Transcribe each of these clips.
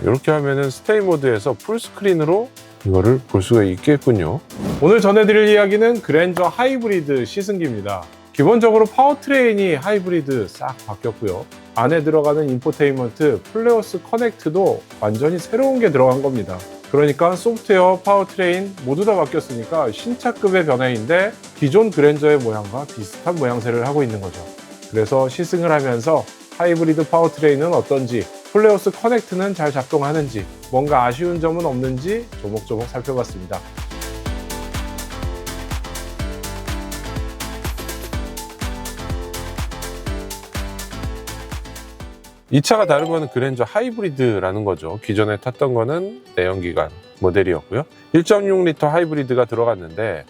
이렇게 하면은 스테이 모드에서 풀스크린으로 이거를 볼 수가 있겠군요. 오늘 전해드릴 이야기는 그랜저 하이브리드 시승기입니다. 기본적으로 파워트레인이 하이브리드 싹 바뀌었고요. 안에 들어가는 인포테인먼트 플레어스 커넥트도 완전히 새로운 게 들어간 겁니다. 그러니까 소프트웨어, 파워트레인 모두 다 바뀌었으니까 신차급의 변화인데 기존 그랜저의 모양과 비슷한 모양새를 하고 있는 거죠. 그래서 시승을 하면서 하이브리드 파워트레인은 어떤지, 플레어스 커넥트는 잘 작동하는지, 뭔가 아쉬운 점은 없는지 조목조목 살펴봤습니다. 이 차가 다른 거는 그랜저 하이브리드라는 거죠. 기존에 탔던 거는 내연기관 모델이었고요. 1.6L 하이브리드가 들어갔는데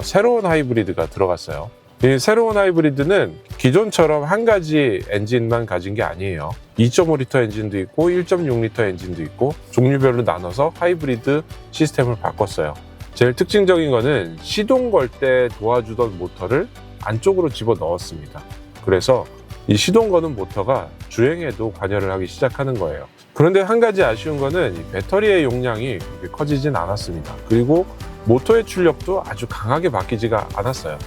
새로운 하이브리드가 들어갔어요. 이 새로운 하이브리드는 기존처럼 한 가지 엔진만 가진 게 아니에요. 2.5L 엔진도 있고 1.6L 엔진도 있고 종류별로 나눠서 하이브리드 시스템을 바꿨어요. 제일 특징적인 거는 시동 걸 때 도와주던 모터를 안쪽으로 집어 넣었습니다. 그래서 이 시동 거는 모터가 주행에도 관여를 하기 시작하는 거예요. 그런데 한 가지 아쉬운 거는 이 배터리의 용량이 그렇게 커지진 않았습니다. 그리고 모터의 출력도 아주 강하게 바뀌지가 않았어요.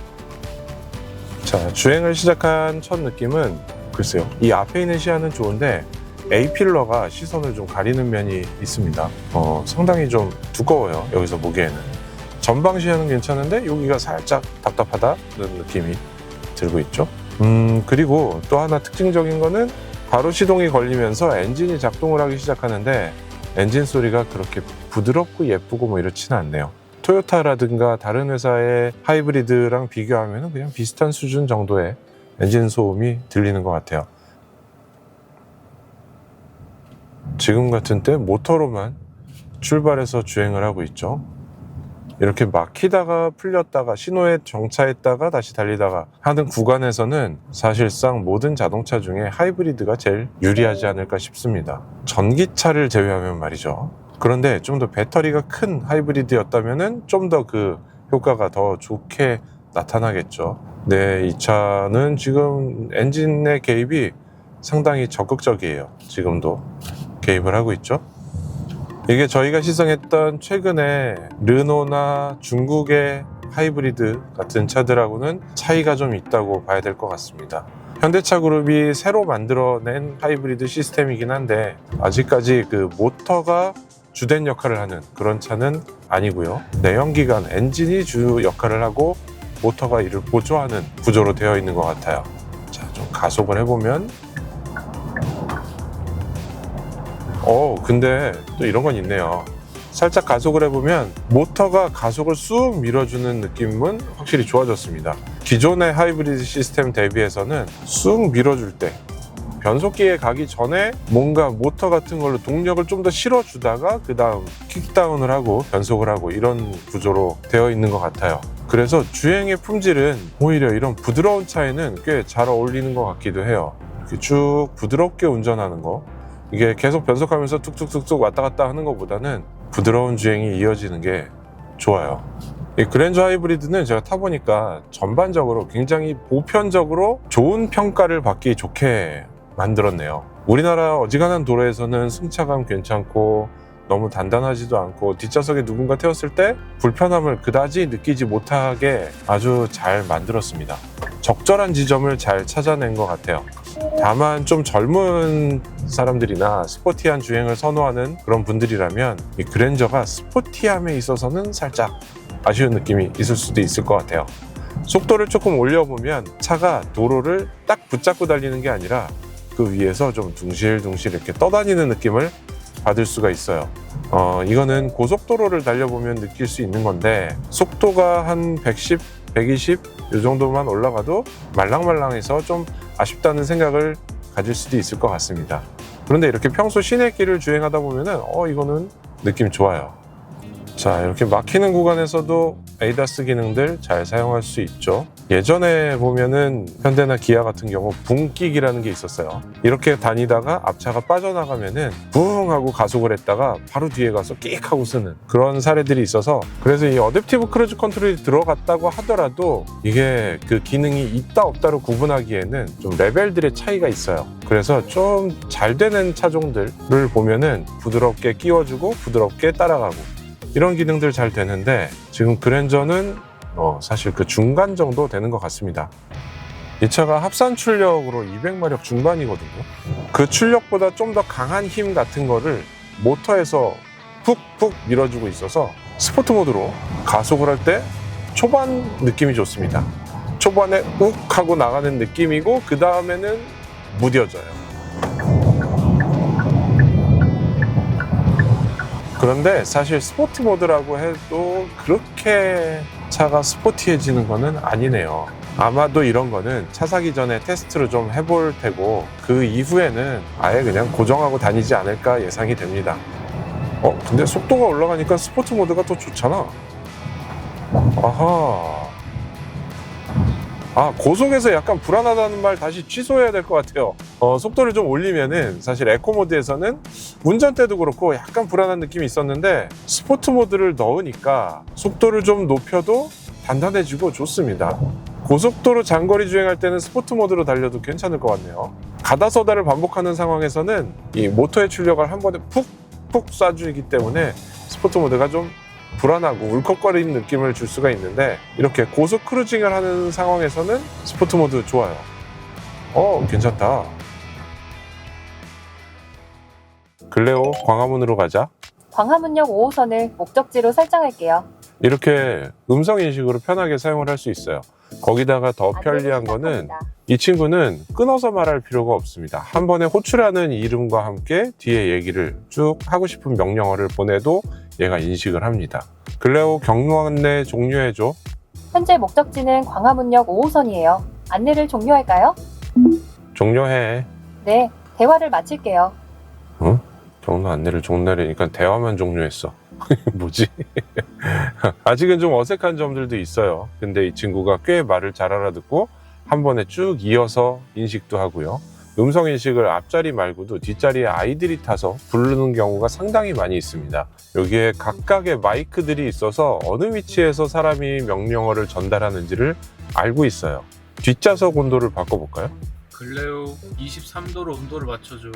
자, 주행을 시작한 첫 느낌은 글쎄요, 이 앞에 있는 시야는 좋은데 A필러가 시선을 좀 가리는 면이 있습니다. 상당히 좀 두꺼워요. 여기서 보기에는 전방 시야는 괜찮은데 여기가 살짝 답답하다는 느낌이 들고 있죠. 그리고 또 하나 특징적인 거는 바로 시동이 걸리면서 엔진이 작동을 하기 시작하는데 엔진 소리가 그렇게 부드럽고 예쁘고 뭐 이렇지는 않네요. 토요타라든가 다른 회사의 하이브리드랑 비교하면 그냥 비슷한 수준 정도의 엔진 소음이 들리는 것 같아요. 지금 같은 때 모터로만 출발해서 주행을 하고 있죠. 이렇게 막히다가 풀렸다가 신호에 정차했다가 다시 달리다가 하는 구간에서는 사실상 모든 자동차 중에 하이브리드가 제일 유리하지 않을까 싶습니다. 전기차를 제외하면 말이죠. 그런데 좀 더 배터리가 큰 하이브리드였다면 좀 더 그 효과가 더 좋게 나타나겠죠. 네, 이 차는 지금 엔진의 개입이 상당히 적극적이에요. 지금도 개입을 하고 있죠. 이게 저희가 시승했던 최근에 르노나 중국의 하이브리드 같은 차들하고는 차이가 좀 있다고 봐야 될 것 같습니다. 현대차 그룹이 새로 만들어낸 하이브리드 시스템이긴 한데 아직까지 그 모터가 주된 역할을 하는 그런 차는 아니고요. 내연기관 엔진이 주 역할을 하고 모터가 이를 보조하는 구조로 되어 있는 것 같아요. 자, 좀 가속을 해보면 근데 또 이런 건 있네요. 살짝 가속을 해보면 모터가 가속을 쑥 밀어주는 느낌은 확실히 좋아졌습니다. 기존의 하이브리드 시스템 대비해서는 쑥 밀어줄 때 변속기에 가기 전에 뭔가 모터 같은 걸로 동력을 좀 더 실어주다가 그 다음 킥다운을 하고 변속을 하고 이런 구조로 되어 있는 것 같아요. 그래서 주행의 품질은 오히려 이런 부드러운 차에는 꽤 잘 어울리는 것 같기도 해요. 이렇게 쭉 부드럽게 운전하는 거, 이게 계속 변속하면서 툭툭툭툭 왔다 갔다 하는 것보다는 부드러운 주행이 이어지는 게 좋아요. 이 그랜저 하이브리드는 제가 타보니까 전반적으로 굉장히 보편적으로 좋은 평가를 받기 좋게 만들었네요. 우리나라 어지간한 도로에서는 승차감 괜찮고 너무 단단하지도 않고 뒷좌석에 누군가 태웠을 때 불편함을 그다지 느끼지 못하게 아주 잘 만들었습니다. 적절한 지점을 잘 찾아낸 것 같아요. 다만 좀 젊은 사람들이나 스포티한 주행을 선호하는 그런 분들이라면 이 그랜저가 스포티함에 있어서는 살짝 아쉬운 느낌이 있을 수도 있을 것 같아요. 속도를 조금 올려보면 차가 도로를 딱 붙잡고 달리는 게 아니라 그 위에서 좀 둥실둥실 이렇게 떠다니는 느낌을 받을 수가 있어요. 이거는 고속도로를 달려보면 느낄 수 있는 건데 속도가 한 110, 120 이 정도만 올라가도 말랑말랑해서 좀 아쉽다는 생각을 가질 수도 있을 것 같습니다. 그런데 이렇게 평소 시내길을 주행하다 보면은 이거는 느낌 좋아요. 자, 이렇게 막히는 구간에서도 ADAS 기능들 잘 사용할 수 있죠. 예전에 보면은 현대나 기아 같은 경우 붕끽이라는 게 있었어요. 이렇게 다니다가 앞차가 빠져나가면은 붕 하고 가속을 했다가 바로 뒤에 가서 끽 하고 쓰는 그런 사례들이 있어서, 그래서 이 어댑티브 크루즈 컨트롤이 들어갔다고 하더라도 이게 그 기능이 있다 없다로 구분하기에는 좀 레벨들의 차이가 있어요. 그래서 좀 잘 되는 차종들을 보면은 부드럽게 끼워주고 부드럽게 따라가고 이런 기능들 잘 되는데, 지금 그랜저는 사실 그 중간 정도 되는 것 같습니다. 이 차가 합산 출력으로 200마력 중반이거든요. 그 출력보다 좀 더 강한 힘 같은 거를 모터에서 푹푹 밀어주고 있어서 스포트 모드로 가속을 할 때 초반 느낌이 좋습니다. 초반에 욱 하고 나가는 느낌이고, 그 다음에는 무뎌져요. 그런데 사실 스포트 모드라고 해도 그렇게 차가 스포티해지는 거는 아니네요. 아마도 이런 거는 차 사기 전에 테스트를 좀 해볼 테고, 그 이후에는 아예 그냥 고정하고 다니지 않을까 예상이 됩니다. 근데 속도가 올라가니까 스포트 모드가 더 좋잖아. 아하. 고속에서 약간 불안하다는 말 다시 취소해야 될 것 같아요. 속도를 좀 올리면은 사실 에코 모드에서는 운전 때도 그렇고 약간 불안한 느낌이 있었는데, 스포트 모드를 넣으니까 속도를 좀 높여도 단단해지고 좋습니다. 고속도로 장거리 주행할 때는 스포트 모드로 달려도 괜찮을 것 같네요. 가다서다를 반복하는 상황에서는 이 모터의 출력을 한 번에 푹푹 쏴주기 때문에 스포트 모드가 좀 불안하고 울컥거리는 느낌을 줄 수가 있는데, 이렇게 고속 크루징을 하는 상황에서는 스포트 모드 좋아요. 괜찮다. 글레오 광화문으로 가자. 광화문역 5호선을 목적지로 설정할게요. 이렇게 음성 인식으로 편하게 사용을 할 수 있어요. 거기다가 더 편리한 거는 이 친구는 끊어서 말할 필요가 없습니다. 한 번에 호출하는 이름과 함께 뒤에 얘기를 쭉 하고 싶은 명령어를 보내도 얘가 인식을 합니다. 글레오 경로 안내 종료해줘. 현재 목적지는 광화문역 5호선이에요. 안내를 종료할까요? 종료해. 네, 대화를 마칠게요. 경로 안내를 종료하려니까 대화만 종료했어. 뭐지? 아직은 좀 어색한 점들도 있어요. 근데 이 친구가 꽤 말을 잘 알아듣고 한 번에 쭉 이어서 인식도 하고요. 음성 인식을 앞자리 말고도 뒷자리에 아이들이 타서 부르는 경우가 상당히 많이 있습니다. 여기에 각각의 마이크들이 있어서 어느 위치에서 사람이 명령어를 전달하는지를 알고 있어요. 뒷좌석 온도를 바꿔볼까요? 글레오 23도로 온도를 맞춰줘.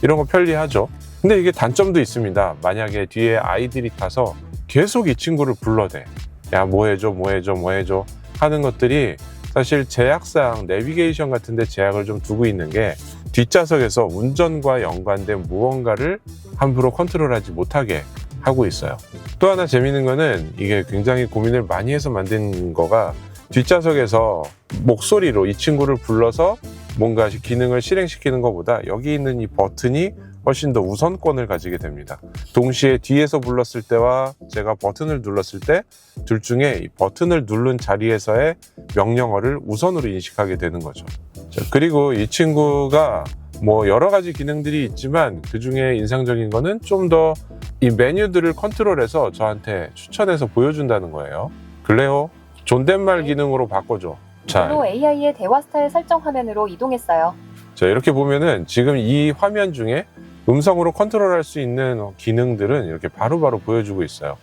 이런 거 편리하죠. 근데 이게 단점도 있습니다. 만약에 뒤에 아이들이 타서 계속 이 친구를 불러대. 야, 뭐 해줘, 뭐 해줘, 뭐 해줘 하는 것들이 사실 제약상 내비게이션 같은 데 제약을 좀 두고 있는 게, 뒷좌석에서 운전과 연관된 무언가를 함부로 컨트롤하지 못하게 하고 있어요. 또 하나 재밌는 거는, 이게 굉장히 고민을 많이 해서 만든 거가, 뒷좌석에서 목소리로 이 친구를 불러서 뭔가 기능을 실행시키는 것보다 여기 있는 이 버튼이 훨씬 더 우선권을 가지게 됩니다. 동시에 뒤에서 불렀을 때와 제가 버튼을 눌렀을 때 둘 중에 이 버튼을 누른 자리에서의 명령어를 우선으로 인식하게 되는 거죠. 자, 그리고 이 친구가 뭐 여러 가지 기능들이 있지만 그 중에 인상적인 거는 좀 더 이 메뉴들을 컨트롤해서 저한테 추천해서 보여준다는 거예요. 글레오 존댓말 기능으로 바꿔줘. 바로 AI의 대화 스타일 설정 화면으로 이동했어요. 자, 이렇게 보면은 지금 이 화면 중에 음성으로 컨트롤할 수 있는 기능들은 이렇게 바로바로 보여주고 있어요.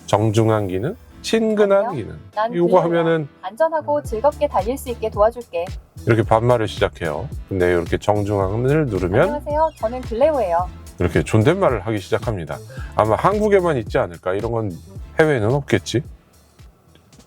정중한 기능, 친근한 안녕? 기능. 난 이거 글레오야. 하면은 안전하고 즐겁게 달릴 수 있게 도와줄게. 이렇게 반말을 시작해요. 근데 이렇게 정중한을 누르면 안녕하세요. 저는 글레오예요. 이렇게 존댓말을 하기 시작합니다. 아마 한국에만 있지 않을까? 이런 건 해외에는 없겠지?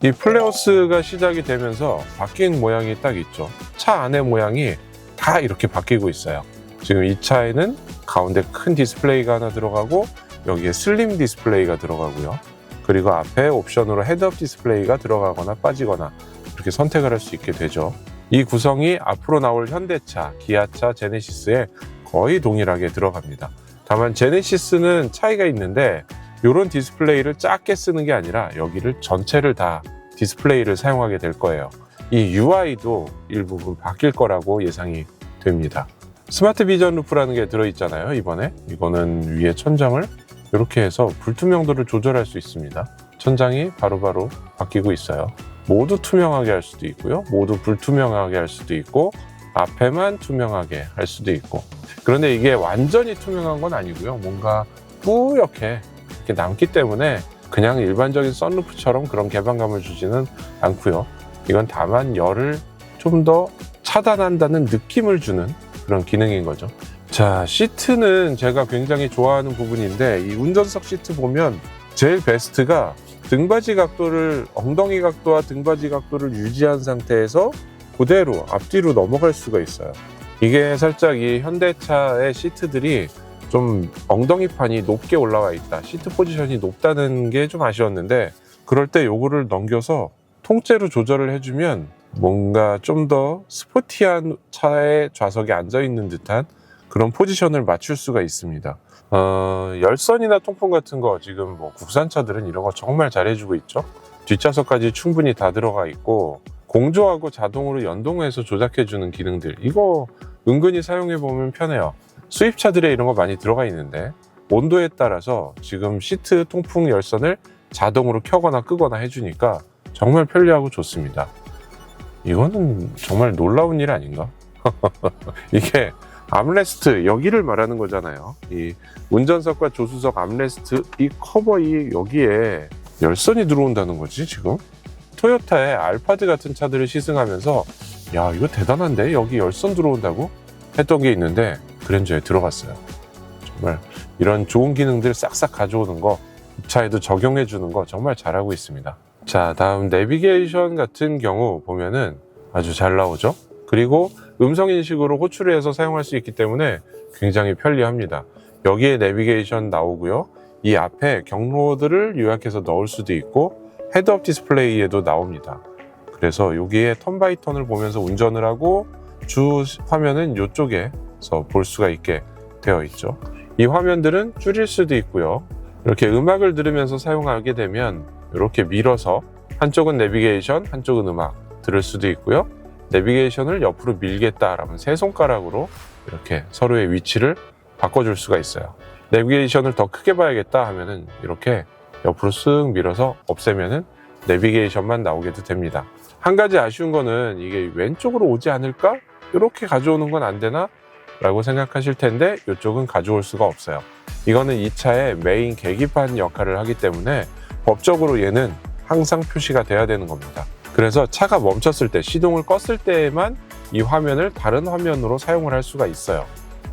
이 플레어스가 시작이 되면서 바뀐 모양이 딱 있죠. 차 안의 모양이 다 이렇게 바뀌고 있어요. 지금 이 차에는 가운데 큰 디스플레이가 하나 들어가고, 여기에 슬림 디스플레이가 들어가고요. 그리고 앞에 옵션으로 헤드업 디스플레이가 들어가거나 빠지거나 이렇게 선택을 할 수 있게 되죠. 이 구성이 앞으로 나올 현대차, 기아차, 제네시스에 거의 동일하게 들어갑니다. 다만 제네시스는 차이가 있는데, 이런 디스플레이를 작게 쓰는 게 아니라 여기를 전체를 다 디스플레이를 사용하게 될 거예요. 이 UI도 일부분 바뀔 거라고 예상이 됩니다. 스마트 비전 루프라는 게 들어있잖아요. 이번에 이거는 위에 천장을 이렇게 해서 불투명도를 조절할 수 있습니다. 천장이 바로바로 바뀌고 있어요. 모두 투명하게 할 수도 있고요. 모두 불투명하게 할 수도 있고 앞에만 투명하게 할 수도 있고. 그런데 이게 완전히 투명한 건 아니고요. 뭔가 뿌옇게 이렇게 남기 때문에 그냥 일반적인 썬루프처럼 그런 개방감을 주지는 않고요. 이건 다만 열을 좀 더 차단한다는 느낌을 주는 그런 기능인 거죠. 자, 시트는 제가 굉장히 좋아하는 부분인데 이 운전석 시트 보면 제일 베스트가 등받이 각도를, 엉덩이 각도와 등받이 각도를 유지한 상태에서 그대로 앞뒤로 넘어갈 수가 있어요. 이게 살짝 이 현대차의 시트들이 좀 엉덩이판이 높게 올라와 있다, 시트 포지션이 높다는 게 좀 아쉬웠는데, 그럴 때 요거를 넘겨서 통째로 조절을 해주면 뭔가 좀 더 스포티한 차의 좌석에 앉아있는 듯한 그런 포지션을 맞출 수가 있습니다. 열선이나 통풍 같은 거 지금 뭐 국산차들은 이런 거 정말 잘해주고 있죠. 뒷좌석까지 충분히 다 들어가 있고 공조하고 자동으로 연동해서 조작해주는 기능들, 이거 은근히 사용해보면 편해요. 수입차들에 이런 거 많이 들어가 있는데 온도에 따라서 지금 시트 통풍 열선을 자동으로 켜거나 끄거나 해주니까 정말 편리하고 좋습니다. 이거는 정말 놀라운 일 아닌가? 이게 암레스트, 여기를 말하는 거잖아요. 이 운전석과 조수석 암레스트 이 커버 여기에 열선이 들어온다는 거지 지금. 토요타의 알파드 같은 차들을 시승하면서 야, 이거 대단한데 여기 열선 들어온다고 했던 게 있는데 그랜저에 들어갔어요. 정말 이런 좋은 기능들 싹싹 가져오는 거, 이 차에도 적용해 주는 거 정말 잘하고 있습니다. 자, 다음 내비게이션 같은 경우 보면은 아주 잘 나오죠. 그리고 음성인식으로 호출을 해서 사용할 수 있기 때문에 굉장히 편리합니다. 여기에 내비게이션 나오고요. 이 앞에 경로들을 요약해서 넣을 수도 있고 헤드업 디스플레이에도 나옵니다. 그래서 여기에 턴 바이 턴을 보면서 운전을 하고 주 화면은 이쪽에서 볼 수가 있게 되어 있죠. 이 화면들은 줄일 수도 있고요. 이렇게 음악을 들으면서 사용하게 되면 이렇게 밀어서 한쪽은 내비게이션, 한쪽은 음악 들을 수도 있고요. 내비게이션을 옆으로 밀겠다라면 세 손가락으로 이렇게 서로의 위치를 바꿔줄 수가 있어요. 내비게이션을 더 크게 봐야겠다 하면은 이렇게 옆으로 쓱 밀어서 없애면은 내비게이션만 나오게도 됩니다. 한 가지 아쉬운 거는 이게 왼쪽으로 오지 않을까? 이렇게 가져오는 건 안 되나? 라고 생각하실 텐데 이쪽은 가져올 수가 없어요. 이거는 이 차의 메인 계기판 역할을 하기 때문에 법적으로 얘는 항상 표시가 돼야 되는 겁니다. 그래서 차가 멈췄을 때, 시동을 껐을 때에만 이 화면을 다른 화면으로 사용을 할 수가 있어요.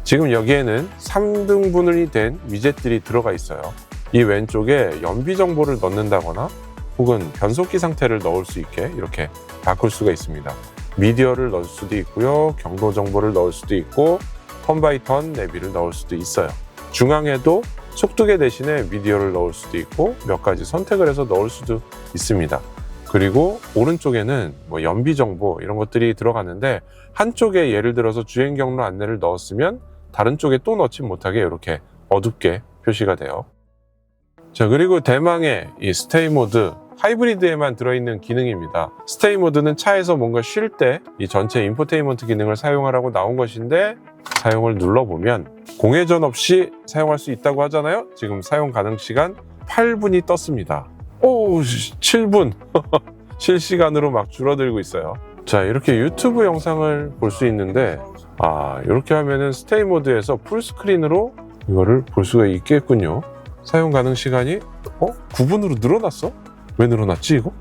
지금 여기에는 3등분이 된 위젯들이 들어가 있어요. 이 왼쪽에 연비 정보를 넣는다거나 혹은 변속기 상태를 넣을 수 있게 이렇게 바꿀 수가 있습니다. 미디어를 넣을 수도 있고요, 경로 정보를 넣을 수도 있고 턴 바이 턴 내비를 넣을 수도 있어요. 중앙에도 속도계 대신에 미디어를 넣을 수도 있고 몇 가지 선택을 해서 넣을 수도 있습니다. 그리고 오른쪽에는 뭐 연비 정보 이런 것들이 들어갔는데 한쪽에 예를 들어서 주행 경로 안내를 넣었으면 다른 쪽에 또 넣지 못하게 이렇게 어둡게 표시가 돼요. 자, 그리고 대망의 이 스테이 모드, 하이브리드에만 들어있는 기능입니다. 스테이 모드는 차에서 뭔가 쉴 때 이 전체 인포테인먼트 기능을 사용하라고 나온 것인데 사용을 눌러보면 공회전 없이 사용할 수 있다고 하잖아요. 지금 사용 가능 시간 8분이 떴습니다. 오, 7분 실시간으로 막 줄어들고 있어요. 자, 이렇게 유튜브 영상을 볼 수 있는데 이렇게 하면은 스테이 모드에서 풀스크린으로 이거를 볼 수가 있겠군요. 사용 가능 시간이 9분으로 늘어났어? 왜 늘어났지 이거?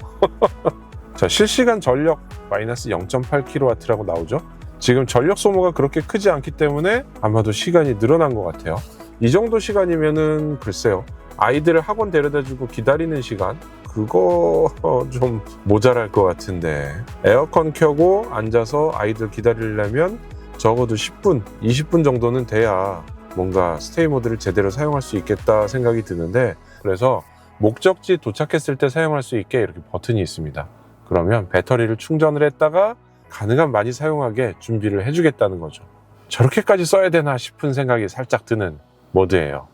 자, 실시간 전력 마이너스 0.8kW라고 나오죠. 지금 전력 소모가 그렇게 크지 않기 때문에 아마도 시간이 늘어난 것 같아요. 이 정도 시간이면은 글쎄요, 아이들을 학원 데려다주고 기다리는 시간, 그거 좀 모자랄 것 같은데, 에어컨 켜고 앉아서 아이들 기다리려면 적어도 10분, 20분 정도는 돼야 뭔가 스테이 모드를 제대로 사용할 수 있겠다 생각이 드는데, 그래서 목적지 도착했을 때 사용할 수 있게 이렇게 버튼이 있습니다. 그러면 배터리를 충전을 했다가 가능한 많이 사용하게 준비를 해주겠다는 거죠. 저렇게까지 써야 되나 싶은 생각이 살짝 드는 모드예요.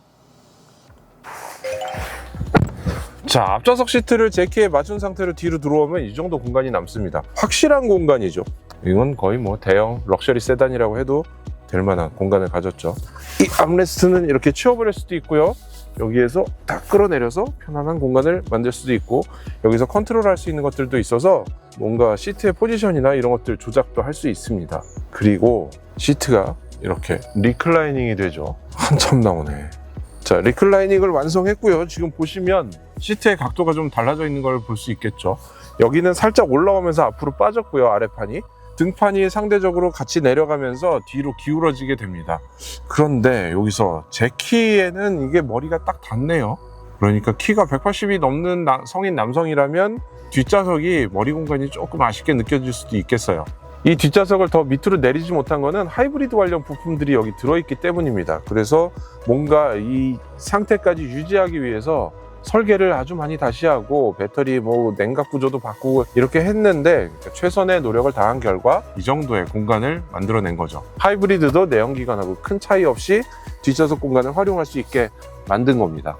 자, 앞좌석 시트를 제 키에 맞춘 상태로 뒤로 들어오면 이 정도 공간이 남습니다. 확실한 공간이죠. 이건 거의 뭐 대형 럭셔리 세단이라고 해도 될 만한 공간을 가졌죠. 이 암레스트는 이렇게 치워버릴 수도 있고요. 여기에서 딱 끌어내려서 편안한 공간을 만들 수도 있고, 여기서 컨트롤할 수 있는 것들도 있어서 뭔가 시트의 포지션이나 이런 것들 조작도 할 수 있습니다. 그리고 시트가 이렇게 리클라이닝이 되죠. 한참 나오네. 자, 리클라이닝을 완성했고요. 지금 보시면 시트의 각도가 좀 달라져 있는 걸 볼 수 있겠죠. 여기는 살짝 올라오면서 앞으로 빠졌고요. 아래판이. 등판이 상대적으로 같이 내려가면서 뒤로 기울어지게 됩니다. 그런데 여기서 제 키에는 이게 머리가 딱 닿네요. 그러니까 키가 180이 넘는 성인 남성이라면 뒷좌석이 머리 공간이 조금 아쉽게 느껴질 수도 있겠어요. 이 뒷좌석을 더 밑으로 내리지 못한 거는 하이브리드 관련 부품들이 여기 들어있기 때문입니다. 그래서 뭔가 이 상태까지 유지하기 위해서 설계를 아주 많이 다시 하고 배터리 냉각 구조도 바꾸고 이렇게 했는데 최선의 노력을 다한 결과 이 정도의 공간을 만들어낸 거죠. 하이브리드도 내연기관하고 큰 차이 없이 뒷좌석 공간을 활용할 수 있게 만든 겁니다.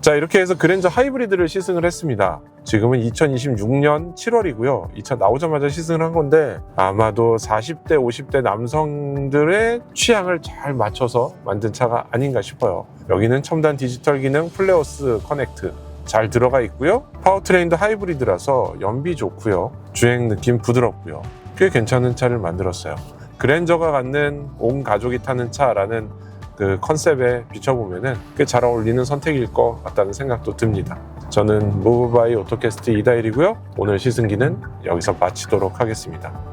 자, 이렇게 해서 그랜저 하이브리드를 시승을 했습니다. 지금은 2026년 7월이고요. 2차 나오자마자 시승을 한 건데 아마도 40대, 50대 남성들의 취향을 잘 맞춰서 만든 차가 아닌가 싶어요. 여기는 첨단 디지털 기능 플레어스 커넥트 잘 들어가 있고요. 파워트레인도 하이브리드라서 연비 좋고요. 주행 느낌 부드럽고요. 꽤 괜찮은 차를 만들었어요. 그랜저가 갖는 온 가족이 타는 차라는 그 컨셉에 비춰보면은 꽤 잘 어울리는 선택일 것 같다는 생각도 듭니다. 저는 무브바이 오토캐스트 이다일이고요. 오늘 시승기는 여기서 마치도록 하겠습니다.